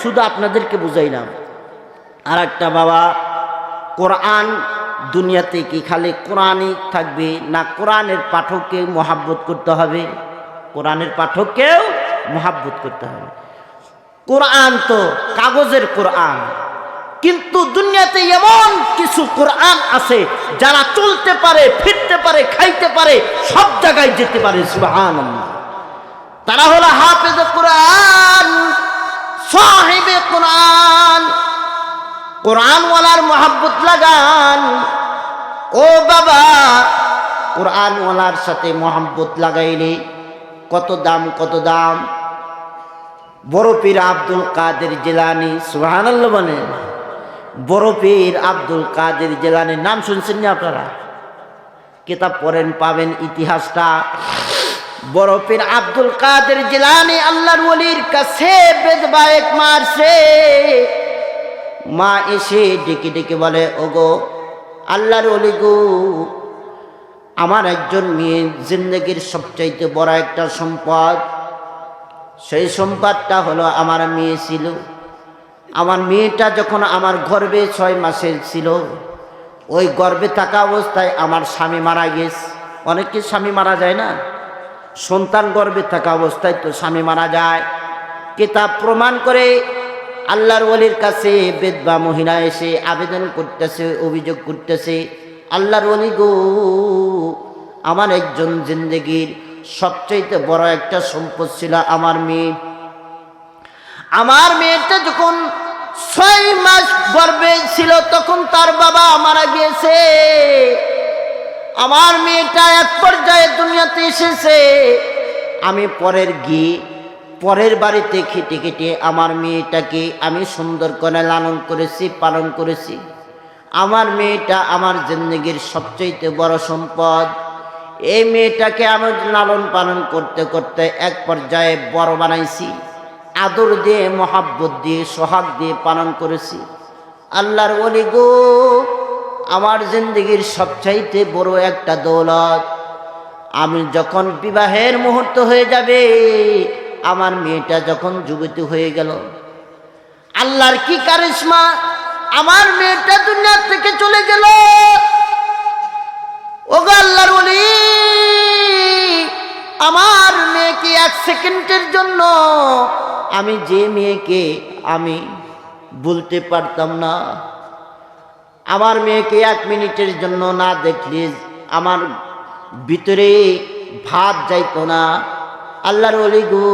শুধু আপনাদেরকে বুঝাইলাম। আর একটা বাবা, কোরআন দুনিয়াতে কি খালি কোরআনই থাকবে না, কোরআনের পাঠককে মহাব্বত করতে হবে, কোরআনের পাঠককেও মহাব্বত করতে হবে। কোরআন তো কাগজের কোরআন, কিন্তু দুনিয়াতে এমন কিছু কোরআন আছে যারা চলতে পারে, ফিরতে পারে, খাইতে পারে, সব জায়গায় যেতে পারে। সুবহানাল্লাহ। তারা হলো হাফেজ কোরআন, সাহিবে কোরআন। কোরআনওয়ালার মহাব্বত লাগান ও বাবা। কোরআনওয়ালার সাথে মহাব্বত লাগাইলে কত দাম, কত দাম। বড় পীর আব্দুল কাদের জিলানী, সুবহানাল্লাহ বলেন। বড় পীর আব্দুল কাদের জিলানীর নাম শুনছেন না আপনারা? কিতাব পড়েন, পাবেন ইতিহাসটা। বড় পীর আব্দুল কাদের জিলানী আল্লাহর ওলির কাছে বেদবায়েক মারছে। মা এসে ডেকে ডেকে বলে, ওগো আল্লাহর ওলি গো, আমার একজন মেয়ে জিন্দগির সবচাইতে বড় একটা সম্পদ। সেই সম্পদটা হলো আমার মেয়ে ছিল। আমার মেয়েটা যখন আমার গর্ভে 6 মাসের ছিল, ওই গর্ভে থাকা অবস্থায় আমার স্বামী মারা গেছে। অনেকে স্বামী মারা যায় না, সন্তান গর্ভে থাকা অবস্থায় তো স্বামী মারা যায়। কিতাব প্রমাণ করে। আল্লাহর ওলির কাছে বেদবা মহিলা এসে আবেদন করতেছে, অভিযোগ করতেছে, আল্লাহর ওলি গো, আমার একজন জিন্দগির সবচাইতে বড় একটা সম্পদ ছিল আমার মেয়ে। আমার মেয়েটা যখন 6 মাস গর্ভে ছিল তখন তার বাবা মারা গিয়েছে। আমার মেয়েটা এক পর্যায়ে দুনিয়াতে এসেছে। আমি পরের বাড়িতে খেটে খেটে আমার মেয়েটাকে আমি সুন্দর করে লালন করেছি, পালন করেছি। আমার মেয়েটা আমার জিন্দগির সবচাইতে বড় সম্পদ। এই মেয়েটাকে আমি লালন পালন করতে করতে এক পর্যায়ে বড় বানাইছি, আদর দিয়ে, মহাব্বত দিয়ে, সোহাগ দিয়ে পালন করেছি। আল্লাহর ওলি গো, আমার জিন্দগির সবচাইতে বড় একটা দৌলত। আমি যখন বিবাহের মুহূর্ত হয়ে যাবে, আমার মেয়েটা যখন যুবতী হয়ে গেল, আল্লাহর কি কারিশমা, আমার মেয়েটা দুনিয়া থেকে চলে গেল। ওগো আল্লাহর ওলি, আমার মেয়েকে 1 সেকেন্ডের জন্য, আমি যে মেয়েকে আমি বলতে পারতাম না, আমার মেয়েকে 1 মিনিটের জন্য না দেখলে আমার ভিতরে ভাত যাইতো না। আল্লাহর ওলি গো,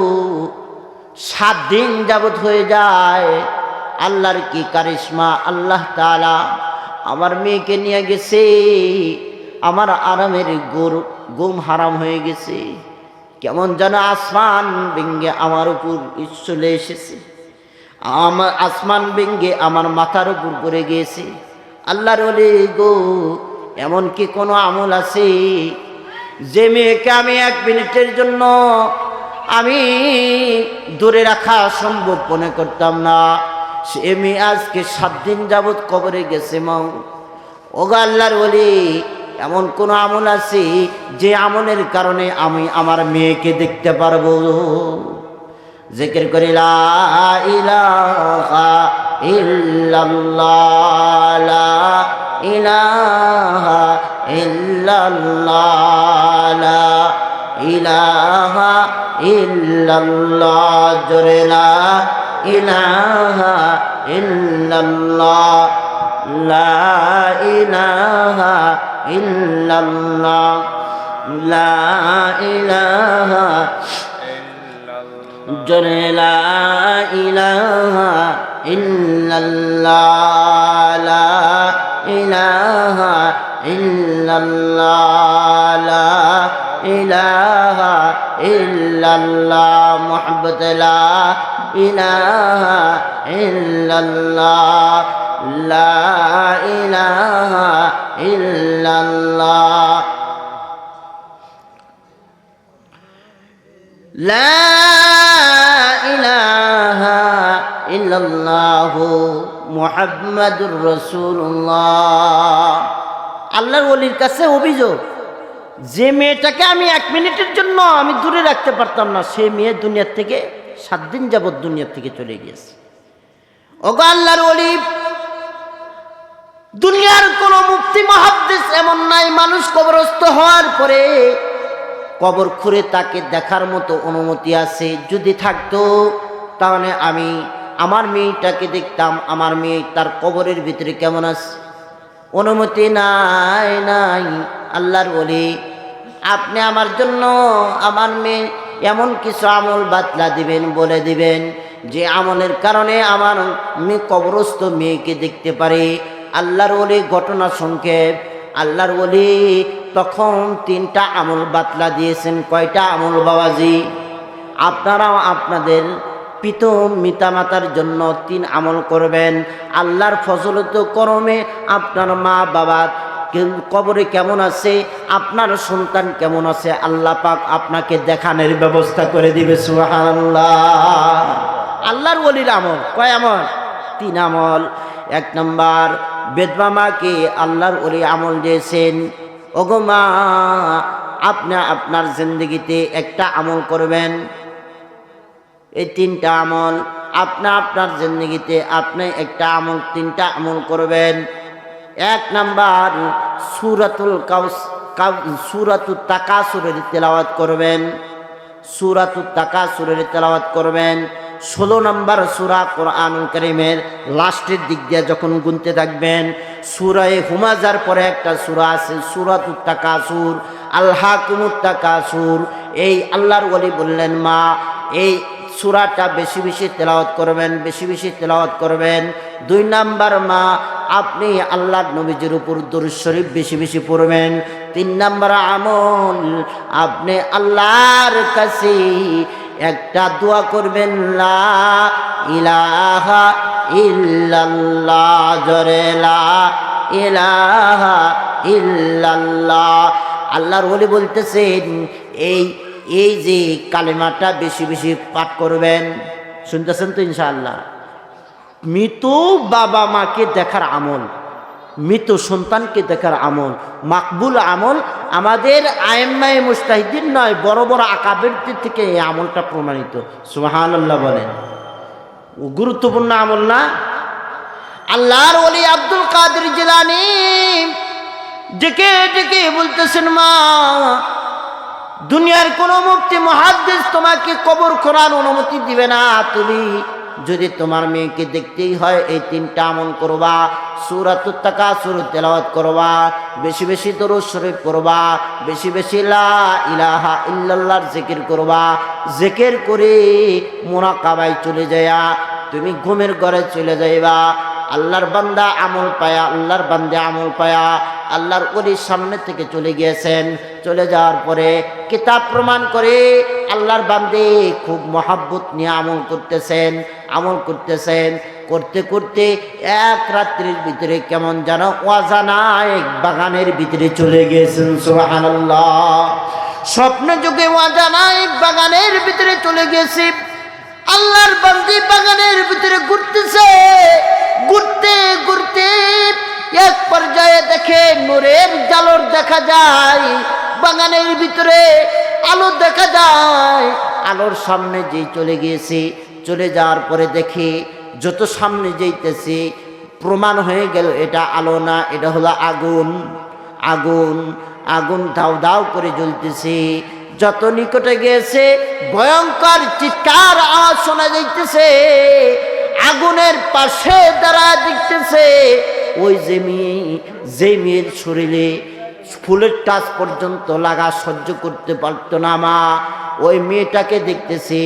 7 দিন যাবত হয়ে যায়। আল্লাহর কি কারিশমা, আল্লাহ তাআলা আমার মেয়েকে নিয়ে গেছে। আমার আরামের ঘুম হারাম হয়ে গেছে। কেমন যেন আসমান ভেঙে আমার উপর চলে এসেছে। আমার আসমান ভেঙে আমার মাথার উপর পড়ে গিয়েছে। আল্লাহর ওলি গো, এমন কি কোনো আমল আছে যে মেয়েকে আমি 1 মিনিটের জন্য আমি দূরে রাখা সম্ভব মনে করতাম না, সে মেয়ে আজকে 7 দিন যাবৎ কবরে গেছে। মাও ওগো আল্লাহর ওলি, এমন কোন আমল আছে যে আমলের কারণে আমি আমার মেয়েকে দেখতে পারবো? জিকির করি লা ইলাহা ইল্লাল্লাহ, লা ইলাহা ইল্লাল্লাহ, লা ইলাহা ইল্লাল্লাহ, জোরে লা ইলাহা ইল্লাল্লাহ, লা ইলাহা ইল্লাল্লাহ, লা ইলাহা ইল্লাল্লাহ, জোরে লা ইলাহা ইল্লাল্লাহ, লা ইলাহা ইল্লাল্লাহ, লা ইলাহা ইল্লাল্লাহ, মুহাব্বত লা ইলাহা ইল্লাল্লাহ, লা ইলাহা ইল্লাল্লাহ, লা ইলাহা ইল্লাল্লাহ, মুহাম্মাদুর রাসূলুল্লাহ। আল্লাহর ওলির কাছে অভিযোগ, যে মেয়েটাকে আমি 1 মিনিটের জন্য আমি দূরে রাখতে পারতাম না, সে মেয়ে দুনিয়ার থেকে 7 দিন যাবৎ দুনিয়ার থেকে চলে গিয়েছে। ওগো আল্লাহর ওলি, দুনিয়ার কোন মুফতি মুহাদ্দিস এমন নাই মানুষ কবরস্থ হওয়ার পরে কবর খুঁড়ে তাকে দেখার মতো অনুমতি আছে। যদি থাকতো তাহলে আমি আমার মেয়েটাকে দেখতাম, আমার মেয়ে তার কবরের ভিতরে কেমন আছে। অনুমতি নাই, নাই। আল্লাহর ওলি, আপনি আমার জন্য আমার মেয়ে এমন কিছু আমল বাতলা দিবেন, বলে দিবেন যে আমলের কারণে আমার মেয়ে কবরস্থ মেয়েকে দেখতে পারে। আল্লাহর ওলি ঘটনা সংক্ষেপ, আল্লাহর ওলি তখন 3টা আমল বাতলা দিয়েছেন। কয়টা আমল বাবাজি? আপনারাও আপনাদের পিতা মাতার জন্য 3 আমল করবেন। আল্লাহর ফজলত করমে আপনার মা বাবা কবরে কেমন আছে, আপনার সন্তান কেমন আছে, আল্লাহ পাক আপনাকে দেখানোর ব্যবস্থা করে দিবে। সুবহানাল্লাহ। আল্লাহর ওলির আমল কয় আমল? 3 আমল। 1 নাম্বার, বেদবা মাকে আল্লাহর ওলি আমল দিয়েছেন। ওগো মা, আপনি আপনার জিন্দগিতে একটা আমল করবেন। এই 3টা আমল আপনি আপনার জিন্দগিতে আপনি একটা আমল 3টা আমল করবেন। 1 নাম্বার, সূরাতুত তাকাসুরের তেলাওয়াত করবেন। সূরাতুত তাকাসুরের তেলাওয়াত করবেন। 16 নম্বর সূরা কোরআনুল কারীমের লাস্টের দিক দিয়ে যখন গুনতে থাকবেন, সূরা হুমাজার পরে একটা সূরা আছে সূরাতুত তাকাসুর, আলহাকুমুত তাকাসুর। এই আল্লাহর ওলি বললেন মা, এই সূরাটা বেশি বেশি তেলাওয়াত করবেন, বেশি বেশি তেলাওয়াত করবেন। 2 নাম্বার মা, আপনি আল্লাহর নবীজির উপর দরুদ শরীফ বেশি বেশি পড়বেন। 3 নাম্বার আমল, আপনি আল্লাহর কাছে একটা দোয়া করবেন, লা ইলাহা ইল্লাল্লাহ, জোরে লা ইলাহা ইল্লাল্লাহ। আল্লাহর ওলি বলতেছেন এই যে কালেমাটা বেশি বেশি পাঠ করবেন। শুনতেছেন তো ইনশাআল্লাহ? মৃত বাবা মাকে দেখার আমল, মৃত সন্তানকে দেখার আমল, মাকবুল আমল। আমাদের আইম্মায়ে মুজতাহিদিন নয়, বড় বড় আকাবেরদের থেকে এই আমলটা প্রমাণিত। সুবহানাল্লাহ বলেন। গুরুত্বপূর্ণ আমল না? আল্লাহর ওলি আব্দুল কাদের জিলানী ডেকে ডেকে বলতেছেন, মা, দুনিয়ার কোন মুফতি মুহাদ্দিস তোমাকে কবর খোঁড়ার অনুমতি দিবে না। তুমি যদি তোমার মেয়েকে দেখতেই হয় এই 3টা আমল করবা। সূরাতুত তাকাসুর তেলাওয়াত করবা, বেশি বেশি দরুদ শরীফ করবা, বেশি বেশি লা ইলাহা ইল্লাল্লাহর জিকির করবা। জিকির করে মুরাকাবায় চলে যায়া তুমি ঘুমের ঘরে চলে যাইবা। আল্লাহর বান্দা আমল পায়া, আল্লাহর বান্দা আমল পায়া আল্লাহর ওলির সামনে থেকে চলে গিয়েছেন। চলে যাওয়ার পরে কিতাব প্রমাণ করে আল্লাহর বান্দে খুব মহাব্বত নিয়ে আমল করতেছেন, আমল করতেছেন। করতে করতে এক রাত্রির ভিতরে কেমন যেন অজানা এক বাগানের ভিতরে চলে গিয়েছেন। সুবহানাল্লাহ। স্বপ্ন যুগে অজানা এক বাগানের ভিতরে চলে গেছে। আল্লাহর বান্দী বাগানের ভিতরে ঘুরতেছে। ঘুরতে ঘুরতে এক পর্যায়ে দেখে নূরের জালর দেখা যায়, বাগানের ভিতরে আলো দেখা যায়। আলোর সামনে যেই চলে গিয়েছে, চলে যাওয়ার পরে দেখে যত সামনে যাইতেছে প্রমাণ হয়ে গেল এটা আলো না, এটা হলো আগুন। আগুন আগুন দাউ দাউ করে জ্বলতেছে। যত নিকটে গিয়েছে ভয়ঙ্কর চিৎকার আওয়াজ শোনা যাইতেছে। আগুনের পাশে দাঁড়া দেখতেছে ওই যে মেয়ের শরীরে ফুলের টাচ পর্যন্ত লাগা সহ্য করতে পারত না মা, ওই মেয়েটাকে দেখতেছে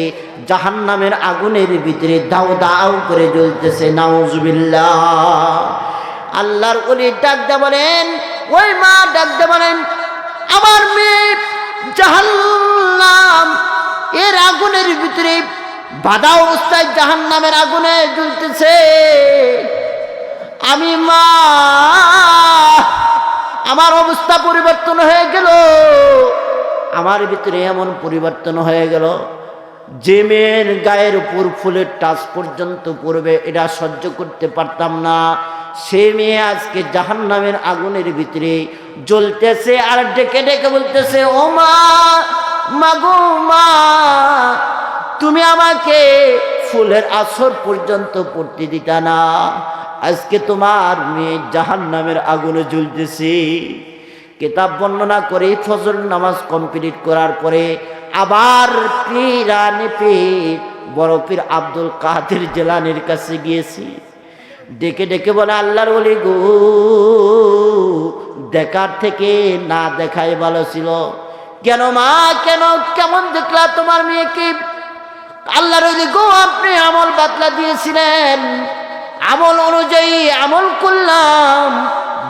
জাহান্নামের আগুনের ভিতরে দাউ দাউ করে জ্বলতেছে। নাউজুবিল্লাহ। আল্লাহর ওলি ডাক দে বলেন, ওই মা ডাক দে বলেন, আমার মেয়ে জাহান্নাম এর আগুনের ভিতরে বাধা অবস্থায় জাহান্নামের আগুনে জ্বলতেছে। আমি মা, আমার অবস্থা পরিবর্তন হয়ে গেল। আমার ভিতরে এমন পরিবর্তন হয়ে গেল, যে মেয়ের গায়ের উপর ফুলের টাচ পর্যন্ত পড়বে এটা সহ্য করতে পারতাম না, সে মেয়ে আজকে জাহান্নামের আগুনের ভিতরে জ্বলতেছে। আর ডেকে ডেকে বলতেছে, ও মা, মাগো মা, তুমি আমাকে ফুলের আসর পর্যন্ত পড়তে দিতা না। আজকে তোমার মেয়ে জাহান্নামের আগুনে জ্বলতেছে। কিতাব বর্ণনা করে ফজর নামাজ কমপ্লিট করার পরে আবার পীরানে পীর বড় পীর আব্দুল কাদের জিলানীর কাছে গিয়েছি। ডেকে ডেকে বলে, আল্লাহর ওলি গো, দেখার থেকে না দেখাই ভালো ছিল। কেন মা, কেন, কেমন দেখলা তোমার মেয়েকে? আল্লাহর ওলি গো, আপনি আমল বাতলা দিয়েছিলেন, আমল অনুযায়ী আমল করলাম,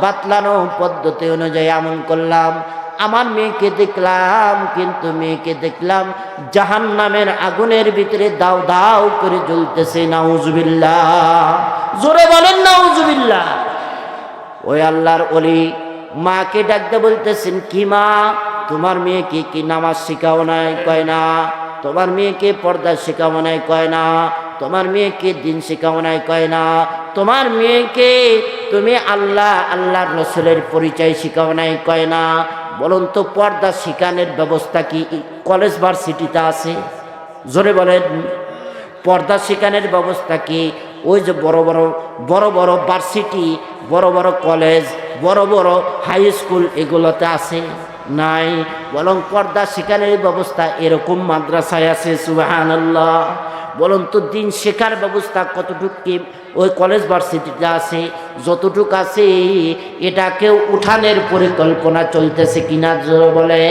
বাতলানো পদ্ধতি অনুযায়ী আমল করলাম। আমার মেয়েকে দেখলাম, কিন্তু মেয়েকে দেখলাম জাহান্নামের আগুনের ভিতরে দাও দাও করে জ্বলতেছে। নাউজুবিল্লাহ, জোরে বলেন নাউজুবিল্লাহ। ওই আল্লাহর ওলি মাকে ডাকতে বলতেছেন, কি মা, তোমার মেয়েকে কি নামাজ শিখাও নাই? কয় না। তোমার মেয়েকে পর্দা শিখাও নাই? কয় না। তোমার মেয়েকে দিন শিখাও নাই? কয় না। তোমার মেয়েকে তুমি আল্লাহ আল্লাহর রসুলের পরিচয় শিখাও নাই? কয় না। বলুন তো, পর্দা শিখানোর ব্যবস্থা কি কলেজ ভার্সিটিতে আছে? জোরে বলেন। পর্দা শিখানোর ব্যবস্থা কি ওই যে বড় বড় ভার্সিটি, বড় বড় কলেজ, বড় বড় হাই স্কুল এগুলোতে আছে? নাই। বরং পর্দা শিখানোর ব্যবস্থা এরকম মাদ্রাসায় আছে। সুবহানাল্লাহ। বলুন তো, দিন শেখার ব্যবস্থা কতটুকু কি ওই কলেজ ভার্সিটিতে আছে? যতটুকু আছে এটাকেও উঠানের পরিকল্পনা চলতেছে কিনা বলে।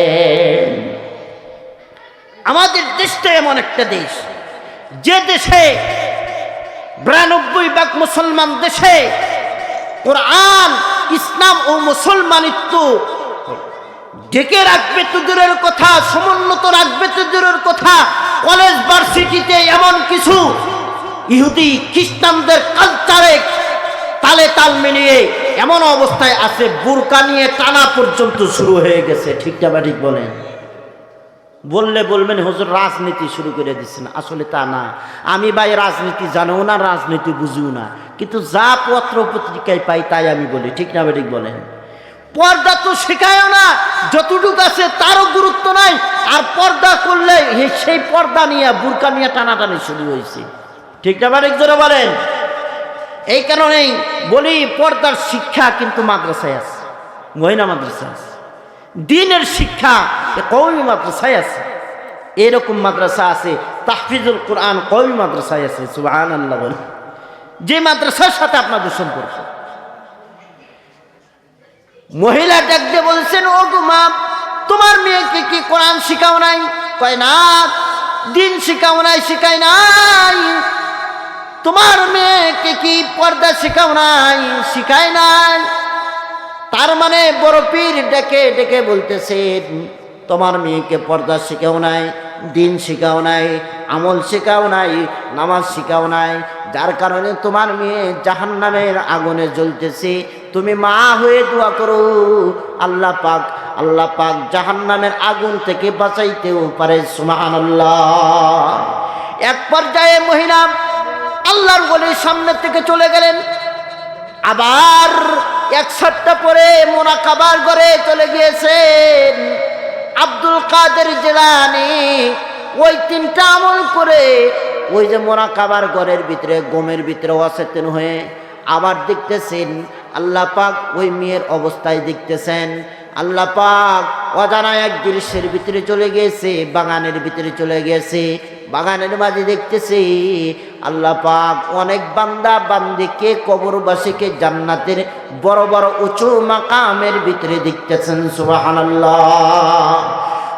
আমাদের দেশটা এমন একটা দেশ, যে দেশে 92 ভাগ মুসলমান দেশে কোরআন, ইসলাম ও মুসলমানিত্ব ঢেকে রাখবে তো দূরের কথা, সমুন্নত রাখবে তো দূরের কথা, কলেজ ভার্সিটিতে এমন কিছু ইহুদি খ্রিস্টানদের কালচারে তালে তাল মিলিয়ে এমন অবস্থায় আছে, বুরকা নিয়ে টানা পর্যন্ত শুরু হয়ে গেছে। ঠিক না ঠিক বলেন? বললে বলবেন হুজুর রাজনীতি শুরু করে দিচ্ছেন। আসলে তা না। আমি ভাই রাজনীতি জানিও না, রাজনীতি বুঝিও না, কিন্তু যা পত্র পত্রিকায় পাই তাই আমি বলি। ঠিক না ঠিক বলেন? পর্দা তো শেখায়ও না, যতটুকু আছে তারও গুরুত্ব নাই। আর পর্দা করলে সেই পর্দা নিয়ে বুরকা নিয়ে টানাটানি শুরু হয়েছে। ঠিক না ঠিক জোরে বলেন? এই কারণেই বলি, পর্দার শিক্ষা কিন্তু মাদ্রাসায় আছে, মহিলা মাদ্রাসায় আছে। দ্বীনের শিক্ষা কওমি মাদ্রাসায় আছে। এরকম মাদ্রাসা আছে, তাহফিজুল কোরআন কওমি মাদ্রাসায় আছে। সুবহানাল্লাহ বলে। যে মাদ্রাসার সাথে আপনাদের সম্পর্ক। মহিলা ডাক দিয়ে বলছেন, ও গো মা, তোমার মেয়েকে কি কোরআন শিখাও নাই? কয় না। দিন শিখাও নাই? শিখাই নাই। তোমার মেয়েকে কি পর্দা শিখাও নাই? শিখাই নাই। তার মানে বড় পীর ডেকে ডেকে বলতেছেন, তোমার মেয়েকে পর্দা শিখাও নাই, দিন শিখাও নাই, আমল শিখাও নাই, নামাজ শিখাও নাই, যার কারণে তোমার মেয়ে জাহান্নামের আগুনে জ্বলতেছে। তুমি মা হয়ে দোয়া করো, আল্লাহ পাক জাহান্নামের আগুন থেকে বাঁচাইতেও পারে। সুবহানাল্লাহ। এক পর্যায়ে মহিলা আল্লাহর ওলির সামনে থেকে চলে গেলেন। আবার এক সপ্তাহ পরে মুনাকাবার ঘরে চলে গিয়েছেন। আব্দুল কাদের জিলানী ওই 3টা আমল করে ওই যে মুনাকাবার ঘরের ভিতরে গমের ভিতরে অচেতন হয়ে আবার দেখতেছেন আল্লাহ পাক ওই মেয়ের অবস্থায় দেখতেছেন। আল্লাহ পাক অজানা এক দৃশ্যের ভিতরে চলে গিয়েছে, বাগানের ভিতরে চলে গিয়েছে। বাগানের মাঝে দেখতেছে আল্লাহ পাক অনেক বান্দা বান্দিকে, কবরবাসীকে জান্নাতের বড় বড় উঁচু মাকামের ভিতরে দেখতেছেন। সুবহানাল্লাহ।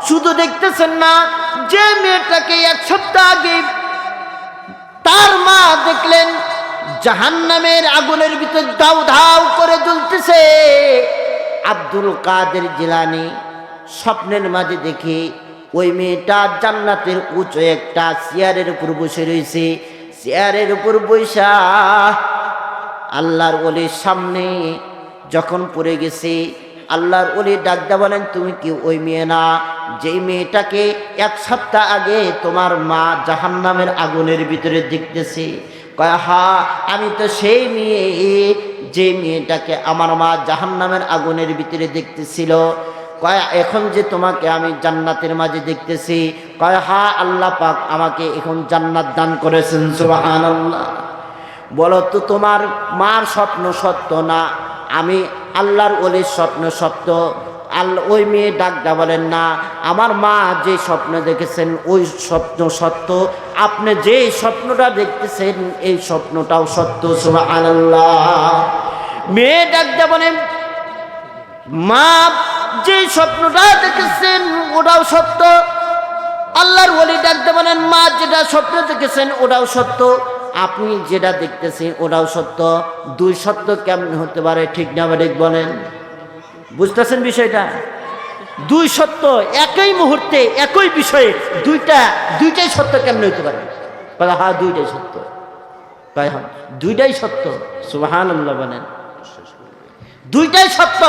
শুধু দেখতেছেন না, যে মেয়েটাকে এক সপ্তাহ আগে তার মা দেখলেন জাহান্নামের আগুনের ভিতরে দাউ ধাউ করে জ্বলতেছে, আব্দুল কাদের জিলানী স্বপ্নের মাঝে দেখে ওই মেয়েটা জান্নাতের উঁচু একটা চেয়ারের উপর বসে রয়েছে। চেয়ারের উপর বৈশা আল্লাহর ওলির সামনে যখন পড়ে গেছে, আল্লাহর ওলি ডাকদা বলেন, তুমি কি ওই মেয়ে না যেই মেয়েটাকে এক সপ্তাহ আগে তোমার মা জাহান্নামের আগুনের ভিতরে দেখতেছে? কয়, হা, আমি তো সেই মেয়ে যে মেয়েটাকে আমার মা জাহান্নামের আগুনের ভিতরে দেখতেছিল। কয় এখন যে তোমাকে আমি জান্নাতের মাঝে দেখতেছি, কয় হ্যাঁ আল্লাহ পাক আমাকে এখন জান্নাত দান করেছেন, সুবহানাল্লাহ। বলো তো তোমার মার স্বপ্ন সত্য না আমি আল্লাহর ওলির স্বপ্ন সত্য? ওই মেয়ে ডাকটা বলেন না, আমার মা যে স্বপ্ন দেখেছেন ওই স্বপ্ন সত্য, আপনি যে স্বপ্নটা দেখতেছেন এই স্বপ্নটাও সত্য, সুবহানাল্লাহ। মেয়ে ডাকটা বলেন মা যে স্বপ্নটা দেখেছেন ওটাও সত্য, আল্লাহর ওলি ডাকতে বলেন মা যেটা স্বপ্ন দেখেছেন ওটাও সত্য, আপনি যেটা দেখতেছেন ওটাও সত্য। দুই সত্য কেমন হতে পারে, ঠিক না ঠিক বলেন? বুঝতেছেন বিষয়টা? দুই সত্য একই মুহূর্তে একই বিষয়ে দুইটাই সত্য কেমন হতে পারে? হ্যাঁ দুইটাই সত্য। হ্যাঁ দুইটাই সত্য, সুবহানাল্লাহ বলেন। দুইটাই সত্য।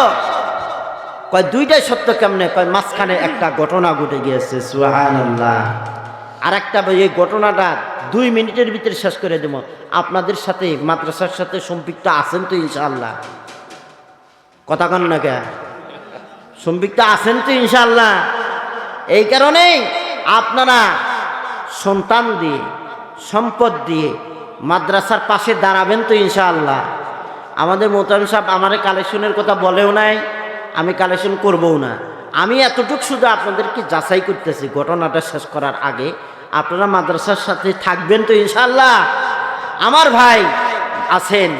কয় দুইটাই সত্য কেমনে? কয় মাঝখানে একটা ঘটনা ঘটে গিয়েছে, সুবহানাল্লাহ। আর একটা এই ঘটনাটা 2 মিনিটের ভিতরে শেষ করে দেব। আপনাদের সাথে মাদ্রাসার সাথে সম্পৃক্ত আছেন তো ইনশাআল্লাহ? কথা কন না কে? সম্পৃক্ত আছেন তো ইনশাআল্লাহ? এই কারণেই আপনারা সন্তান দিয়ে সম্পদ দিয়ে মাদ্রাসার পাশে দাঁড়াবেন তো ইনশাআল্লাহ। আমাদের মোহতামিম সাহেব আমারে কালেকশনের কথা বলেও নাই, আমি কালেকশন করবও না। আমি এতটুকু শুধু আপনাদেরকে যাচাই করতেছি ঘটনাটা শেষ করার আগে আপনারা মাদ্রাসার সাথে থাকবেন তো ইনশাআল্লাহ? আমার ভাই আছেন,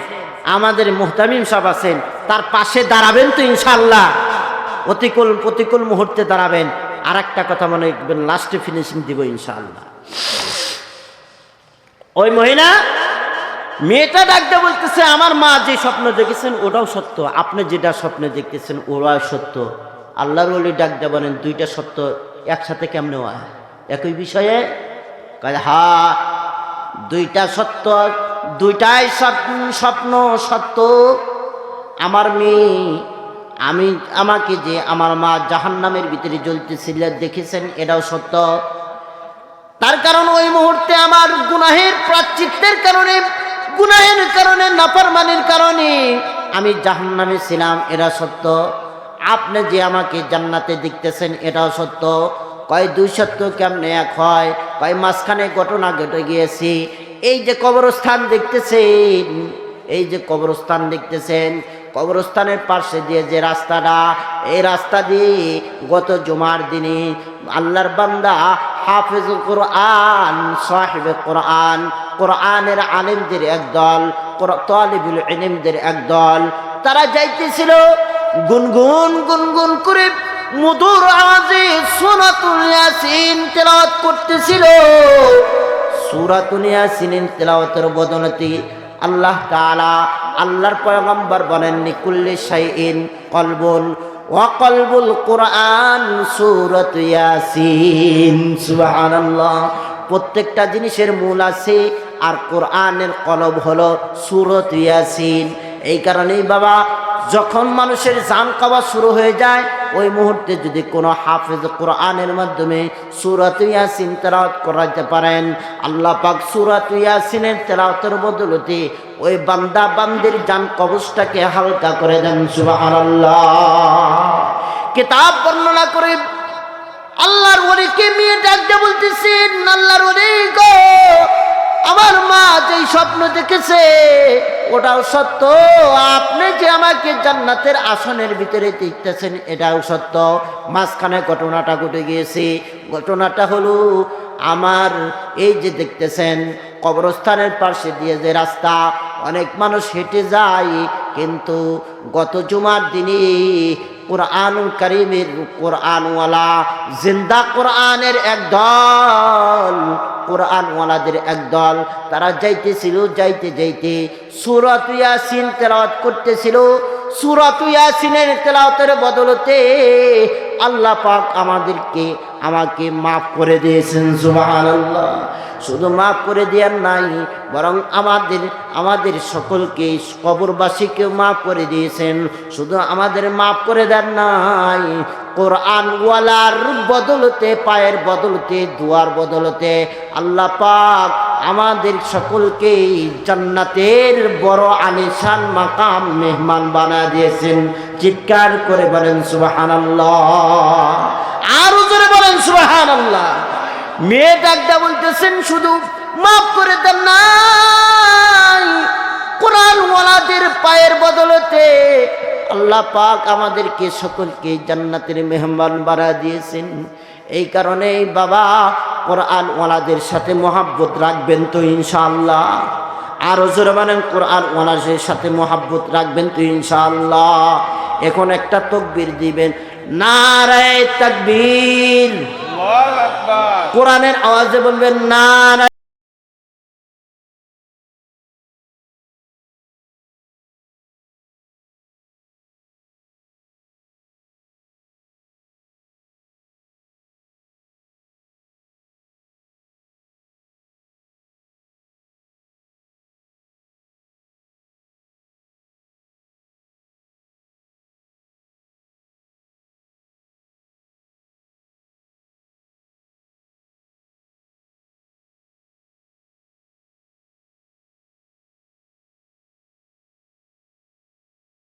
আমাদের মোহতামিম সাহেব আছেন, তার পাশে দাঁড়াবেন তো ইনশাআল্লাহ? প্রতিকূল মুহূর্তে দাঁড়াবেন। আর একটা কথা মনে রাখবেন, লাস্টে ফিনিশিং দিব ইনশাআল্লাহ। ওই মহিলা মেয়েটা ডাকতে বলতেছে আমার মা যে স্বপ্ন দেখেছেন ওটাও সত্য, আপনি যেটা স্বপ্ন দেখতেছেন ওটাও সত্য। আল্লাহর ওলি ডাকতে বলেন দুইটা সত্য একসাথে কেমনে হয় একই বিষয়ে? হ্যাঁ দুইটা সত্য, দুইটাই স্বপ্ন সত্য। আমার মেয়ে আমাকে যে আমার মা জাহান্নামের ভিতরে জ্বলতেছিল দেখেছেন এটাও সত্য। তার কারণ ওই মুহূর্তে আমার গুনাহের প্রায়শ্চিত্তের কারণে, গুনাহের কারণে, নাফরমানির কারণে আমি জাহান্নামে ছিলাম, এটা সত্য। আপনি যে আমাকে জান্নাতে দেখতেছেন এটাও সত্য। কয় দুই সত্য কেমনে এক হয়? কয় মাঝখানে ঘটনা ঘটে গিয়েছি। এই যে কবরস্থান দেখতেছেন, এই যে কবরস্থান দেখতেছেন, কবরস্থানের পাশে দিয়ে যে রাস্তাটা, এই রাস্তা দিয়ে গত জুমার দিনে আল্লাহর বান্দা হাফেজুল কোরআন, সাহিবে কোরআন, কোরআনের আলেমদের একদল, তালিবুল ইলমদের একদল, তারা যাইতেছিল গুনগুন গুনগুন করে মধুর আওয়াজে সূরাতুল ইয়াসিন তেলাওয়াত করতেছিল। সূরাতুল ইয়াসিনের তেলাওয়াতের বদৌলতে আল্লাহ তাআলা, আল্লাহর পয়গম্বর বলেন লিকুল্লি শাইইন কলবুন ওয়া কলবুল কোরআন সূরাতু ইয়াসিন, সুবহানাল্লাহ। প্রত্যেকটা জিনিসের মূল আছে, আর কোরআনের কলব হলো সূরাতু ইয়াসিন। এই কারণেই বাবা যখন মানুষের জান কওয়া শুরু হয়ে যায় ওই মুহূর্তে যদি কোনো হাফেজ কোরআনের মাধ্যমে সূরাতুল ইয়াসিন তেলাওয়াত করাতে পারেন, আল্লাহ পাক সূরাতুল ইয়াসিনের তেলাওয়াতের বদলতে ওই বান্দা বান্দির জান কবজটাকে হালকা করে দেন, সুবহানাল্লাহ। কিতাব বর্ণনা করে আল্লাহর ওলিকে মেয়ে ডাকতে বলতেছেন আল্লাহর ওলি গো, আমার মা যেই স্বপ্ন দেখেছে ওটাও সত্য, আপনি যে আমাকে জান্নাতের আসনের ভিতরে দেখতেছেন এটাও সত্য। মাঝখানে ঘটনাটা ঘটে গিয়েছে। ঘটনাটা হলো আমার এই যে দেখতেছেন কবরস্থানের পাশে দিয়ে যে রাস্তা, অনেক মানুষ হেঁটে যায়, কিন্তু গত জুমার দিনে কোরআনুল কারীমের কোরআনওয়ালা জিন্দা কোরআনের একদল, কোরআনওয়ালাদের একদল, তারা যাইতেছিল, যাইতে যাইতে সূরাতুল ইয়াসিন তেলাওয়াত করতেছিল। সূরাতুল ইয়াসিনের তেলাওয়াতের বদলতে আল্লাহ পাক আমাকে মাফ করে দিয়েছেন, সুবহানাল্লাহ। শুধু মাফ করে দেওয়ার নাই, বরং আমাদের সকলকে কবরবাসীকেও মাফ করে দিয়েছেন। শুধু আমাদের মাফ করে দেন নাই, কোরআন ওয়ালার বদলতে, পায়ের বদলতে, দুয়ার বদলতে আল্লাহ পাক আমাদের সকলকে জান্নাতের বড় আলিশান মাকাম মেহমান বানায় দিয়েছেন। চিৎকার করে বলেন সুবহানাল্লাহ, আরো জোরে বলেন সুবহানাল্লাহ। মেয়ে ডাকটা বলতেছেন শুধু মাফ করে দেন না, কোরআন ওয়ালাদের পায়ের বদলতে আল্লাহ পাক আমাদেরকে সকলকে জান্নাতের মেহমান বানায় দিয়েছেন। এই কারণে বাবা কোরআন ওয়ালাদের সাথে মহাব্বত রাখবেন তো ইনশাআল্লাহ। আরো জোরে বলেন কোরআন ওয়ালাদের সাথে মহাব্বত রাখবেন তো ইনশাআল্লাহ। এখন একটা তাকবীর দিবেন, নারায়ে তাকবীর। আল্লাহু আকবার। কোরআনের আওয়াজে বলবেন নারায়ে